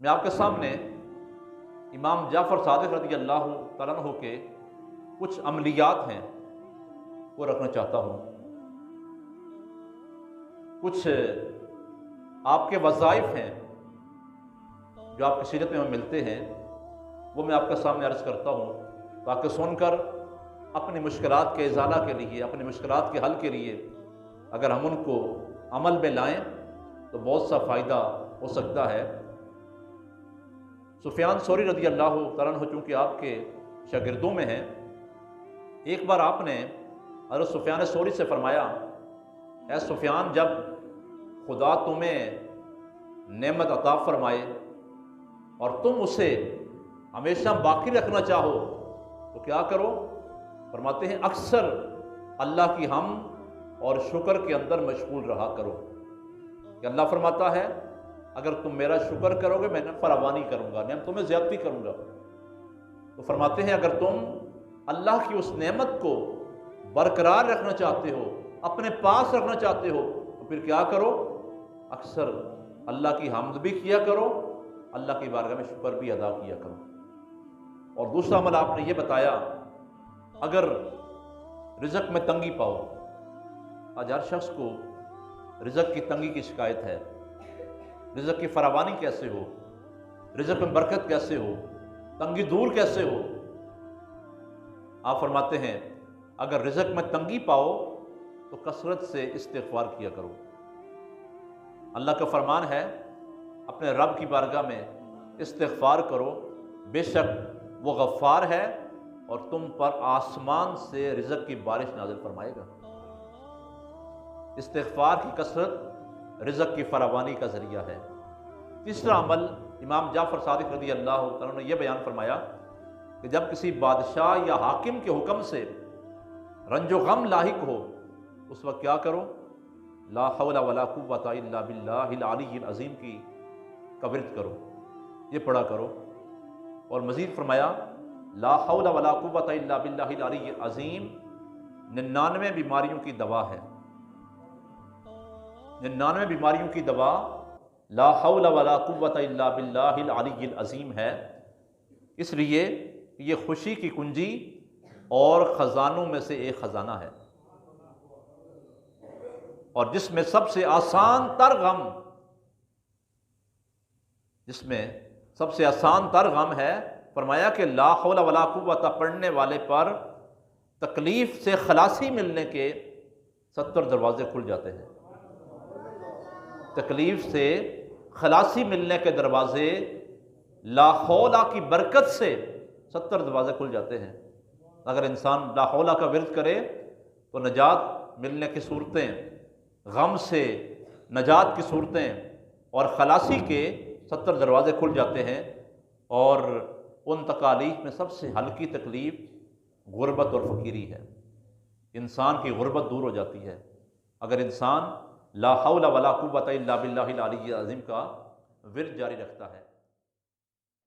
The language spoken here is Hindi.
मैं आपके सामने इमाम जाफ़र सादिक़ रज़ी अल्लाह तआला अन्हु के कुछ अमलियात हैं वो रखना चाहता हूँ। कुछ आपके वज़ाइफ हैं जो आपकी सीरत में मिलते हैं, वो मैं आपके सामने अर्ज़ करता हूँ ताकि सुनकर अपनी मुश्किलात के इज़ाला के लिए, अपनी मुश्किलात के हल के लिए अगर हम उनको अमल में लाएं तो बहुत सा फ़ायदा हो सकता है। सुफियान सौरी रज़ी अल्लाह तआला अन्हु चूँकि आपके शागिर्दों में हैं, एक बार आपने हज़रत सुफियान सौरी से फरमाया, ऐ सुफियान, जब खुदा तुम्हें नेमत अता फरमाए और तुम उसे हमेशा बाकी रखना चाहो तो क्या करो? फरमाते हैं अक्सर अल्लाह की हम्द और शुक्र के अंदर मशगूल रहा करो। कि अल्लाह फरमाता है अगर तुम मेरा शुक्र करोगे मैं फरावानी करूँगा, मैं तुम्हें ज़्यादती करूँगा। तो फरमाते हैं अगर तुम अल्लाह की उस नेमत को बरकरार रखना चाहते हो, अपने पास रखना चाहते हो, तो फिर क्या करो? अक्सर अल्लाह की हम्द भी किया करो, अल्लाह की बारगाह में शुक्र भी अदा किया करो। और दूसरा अमल आपने ये बताया, अगर रिज़्क़ में तंगी पाओ, आज हर शख्स को रिज़्क़ की तंगी की शिकायत है, रिज़्क़ की फरावानी कैसे हो, रिज़्क़ में बरकत कैसे हो, तंगी दूर कैसे हो? आप फरमाते हैं अगर रिज़्क़ में तंगी पाओ तो कसरत से इस्तिग़फ़ार किया करो। अल्लाह का फरमान है अपने रब की बारगाह में इस्तिग़फ़ार करो, बेशक वो गफ़्फ़ार है और तुम पर आसमान से रिज़्क़ की बारिश नाज़िल फरमाएगा। इस्तिग़फ़ार की कसरत रिज़्क़ की फरावानी का ज़रिया है। तीसरा अमल इमाम जाफ़र सादिक़ रज़ी अल्लाह तआला ने यह बयान फरमाया कि जब किसी बादशाह या हाकिम के हुक्म से रंजो गम लाहिक हो उस वक्त क्या करो? ला हौला वला कुव्वता इल्ला बिल्लाहिल अलीय्यिल अज़ीम की कविरत करो, ये पढ़ा करो। और मज़ीद फरमाया ला हौला वला कुव्वता इल्ला बिल्लाहिल अलीय्यिल अज़ीम 99 बीमारियों की दवा है। 99 बीमारियों की दवा ला हौला वला कुव्वता इल्ला बिल्लाहिल अलीय्यिल अज़ीम है। इसलिए ये खुशी की कुंजी और ख़जानों में से एक ख़जाना है और जिसमें सबसे आसान तर गम, जिसमें सबसे आसान तर गम है, फरमाया कि ला हौला वला कुव्वता पढ़ने वाले पर तकलीफ से खलासी मिलने के 70 दरवाजे खुल जाते हैं। तकलीफ से खलासी मिलने के दरवाजे ला हौला की बरकत से 70 दरवाजे खुल जाते हैं। अगर इंसान ला हौला का विर्द करे तो नजात मिलने की सूरतें, गम से नजात की सूरतें और खलासी के 70 दरवाजे खुल जाते हैं। और उन तकालीफ में सबसे हल्की तकलीफ गुर्बत और फ़कीरी है। इंसान की गुर्बत दूर हो जाती है अगर इंसान ला हौला वला कुव्वता इल्ला बिल्लाहिल अलीय्यिल अज़ीम का विर्द जारी रखता है।